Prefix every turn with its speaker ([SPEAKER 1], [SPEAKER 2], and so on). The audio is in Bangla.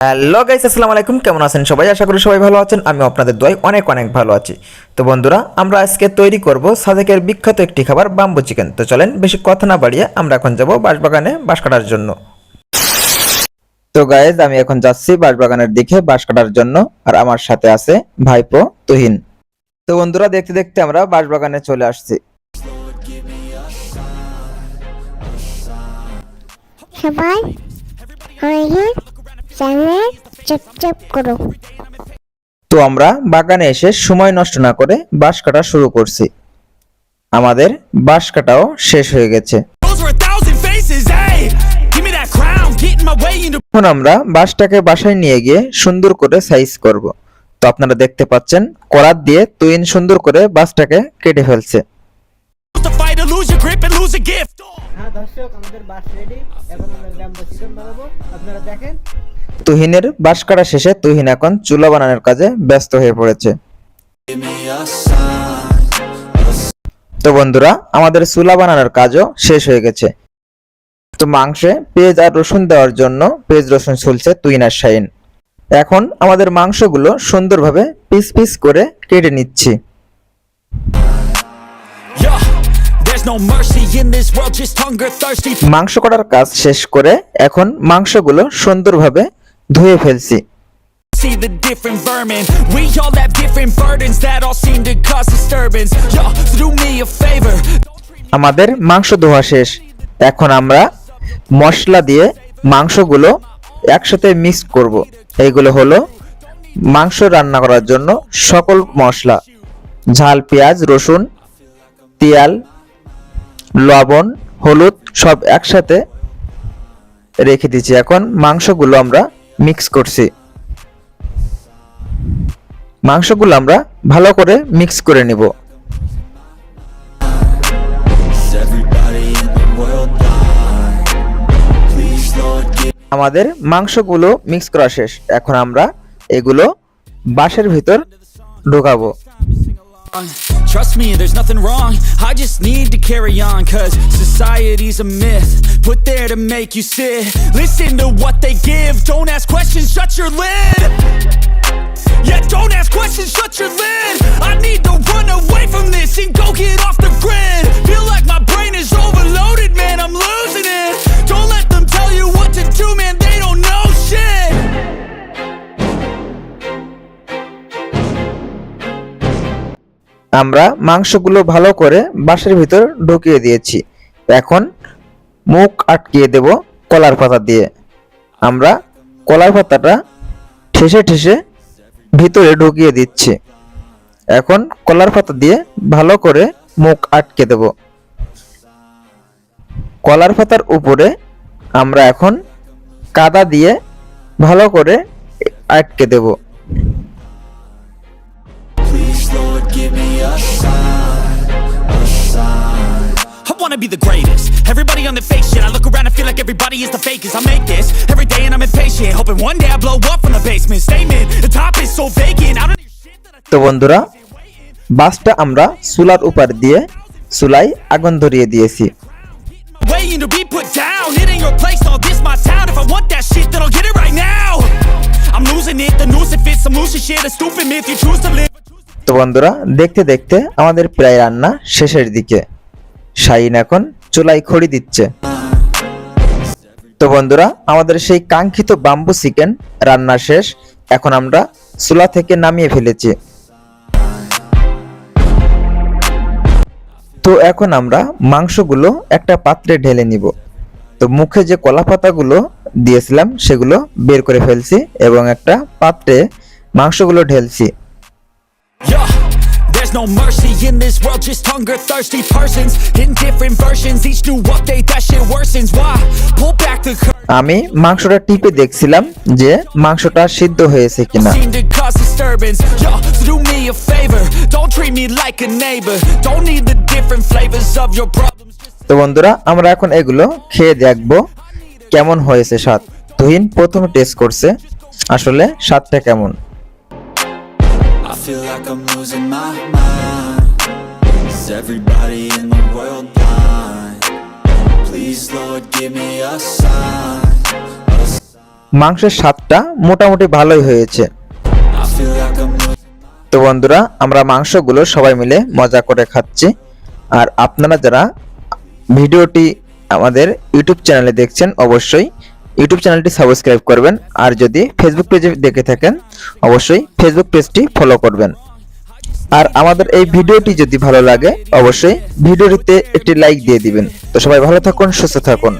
[SPEAKER 1] হ্যালো গাইস, আসসালামু আলাইকুম। কেমন আছেন সবাই? আশা করি সবাই ভালো আছেন। আমি আপনাদের দোয়ায় অনেক অনেক ভালো আছি। তো বন্ধুরা, আমরা আজকে তৈরি করব সাদেকের বিখ্যাত একটি খাবার বাম্বু চিকেন। তো চলেন বেশি কথা না বাড়িয়ে আমরা এখন যাব বাঁশবাগানে বাঁশ কাটার জন্য। তো গাইস, আমি এখন যাচ্ছি বাঁশবাগানের দিকে বাঁশ কাটার জন্য, আর আমার সাথে আছে ভাইপো তুহিন। তো বন্ধুরা, দেখতে দেখতে আমরা বাঁশবাগানে চলে আসছি।
[SPEAKER 2] সবাই আমাদের চ্যানেল সাবস্ক্রাইব করো।
[SPEAKER 1] তো আমরা বাগানে এসে সময় নষ্ট না করে বাঁশ কাটা শুরু করছি। আমাদের বাঁশ কাটাও শেষ হয়ে গেছে। এখন আমরা বাঁশটাকে বাসায় নিয়ে গিয়ে সুন্দর করে সাইজ করব। তো আপনারা দেখতে পাচ্ছেন করাত দিয়ে তুহিন সুন্দর করে বাঁশটাকে কেটে ফেলছে।
[SPEAKER 3] হ্যাঁ দর্শক, আমাদের বাস রেডি। এখন আমরা বাম্বু চিকেন বানাবো, আপনারা দেখেন।
[SPEAKER 1] তুহিনের বাঁশ কাটা শেষে তুহিন এখন চুলা বানানোর কাজে ব্যস্ত হয়ে পড়েছে। তো বন্ধুরা, আমাদের চুলা বানানোর কাজও শেষ হয়ে গেছে। তো মাংসে পেঁয়াজ আর রসুন দেওয়ার জন্য পেঁয়াজ রসুন ছুলছে তুহিন আর শাহিন। এখন আমাদের মাংসগুলো সুন্দরভাবে পিস পিস করে কেটে নিচ্ছি। মাংস কাটার কাজ শেষ করে এখন মাংসগুলো সুন্দরভাবে ধুয়ে ফেলছি।
[SPEAKER 4] See the different vermin. We all have different burdens that all seem to cause disturbance. Yo, so do me a favor.
[SPEAKER 1] আমাদের মাংস ধোয়া শেষ। এখন আমরা মশলা দিয়ে মাংসগুলো একসাথে মিক্স করব। এইগুলো হলো মাংস রান্না করার জন্য সকল মশলা: ঝাল, পেঁয়াজ, রসুন, তেল, লবণ, হলুদ সব একসাথে রেখে দিয়েছি। এখন মাংসগুলো আমরা মিক্স করছি। মাংসগুলো আমরা ভালো করে মিক্স করে নিব। আমাদের মাংসগুলো মিক্স করা শেষ। এখন আমরা এগুলো বাঁশের ভিতর ঢোকাবো।
[SPEAKER 4] Trust me, there's nothing wrong. I just need to carry on, cause society's a myth put there to make you sit. Listen to what they give. Don't ask questions, shut your lid. Yeah, don't ask questions, shut your lid. I need to run away from this and go get off the grid. Feel like my brain is overloaded, man, I'm losing it. Don't let them tell you what to do, man, they don't know shit.
[SPEAKER 1] আমরা মাংসগুলো ভালো করে বাঁশের ভিতর ঢুকিয়ে দিয়েছি। এখন মুখ আটকিয়ে দেব কলার পাতা দিয়ে। আমরা কলার পাতাটা ঠেসে ঠেসে ভিতরে ঢুকিয়ে দিচ্ছি। এখন কলার পাতা দিয়ে ভালো করে মুখ আটকে দেব। কলার পাতার উপরে আমরা এখন কাদা দিয়ে ভালো করে আটকে দেব।
[SPEAKER 4] I wanna be the greatest. Everybody on the fake shit. I look around and feel like everybody is the fakest. I make this every day and I'm impatient, hoping one day I blow up from the basement. Statement, the top is so vacant. I don't hear shit that I
[SPEAKER 1] তো বন্ধুরা, বাসটা আমরা চুলার উপর দিয়ে চুলায় আগুন ধরিয়ে দিয়েছি।
[SPEAKER 4] waiting to be put down. It ain't your place, all this my town. If I want that shit, then I'll get it right now. I'm losing it, the noose it fits. I'm losing shit, a stupid myth. You choose to live.
[SPEAKER 1] তো বন্ধুরা, দেখতে দেখতে আমাদের প্রায় রান্না শেষের দিকে। শাহিন এখন চুলায় খড়ি দিচ্ছে। তো বন্ধুরা, আমাদের সেই কাঙ্ক্ষিত বাম্বু চিকেন রান্না শেষ। এখন আমরা চুলা থেকে নামিয়ে ফেলেছি। তো এখন আমরা মাংসগুলো একটা পাত্রে ঢেলে নিব। তো মুখে যে কলা পাতাগুলো দিয়েছিলাম সেগুলো বের করে ফেলছি এবং একটা পাত্রে মাংসগুলো ঢেলছি।
[SPEAKER 4] Yeah, there's no mercy in this world, just hunger thirsty persons in different versions. Each new update that shit worsens. Why? Pull back the curtain.
[SPEAKER 1] আমি মাংসটা টিপে দেখছিলাম যে মাংসটা সিদ্ধ হয়েছে কিনা।
[SPEAKER 4] Seem to cause disturbance. Yo, so do me a favor. Don't treat me like a neighbor. Don't need the different flavors of your problems.
[SPEAKER 1] তো বন্ধুরা, আমরা এখন এগুলো খেয়ে দেখব কেমন হয়েছে স্বাদ। তুহিন প্রথমে টেস্ট করছে, আসলে স্বাদটা কেমন।
[SPEAKER 4] I feel like I'm losing my mind. Is everybody in the world blind? Please, Lord, give me a sign.
[SPEAKER 1] মাংসের স্বাদটা মোটামুটি ভালোই হয়েছে।
[SPEAKER 4] I feel like I'm
[SPEAKER 1] তো বন্ধুরা, আমরা মাংসগুলো সবাই মিলে মজা করে খাচ্ছি। আর আপনারা যারা ভিডিওটি আমাদের ইউটিউব চ্যানেলে দেখছেন, অবশ্যই ইউটিউব চ্যানেলটি সাবস্ক্রাইব করবেন। আর যদি ফেসবুক পেজে দেখে থাকেন, অবশ্যই ফেসবুক পেজটি ফলো করবেন। আর আমাদের এই ভিডিওটি যদি ভালো লাগে, অবশ্যই ভিডিওটিতে একটি লাইক দিয়ে দিবেন। তো সবাই ভালো থাকুন, সুস্থ থাকুন।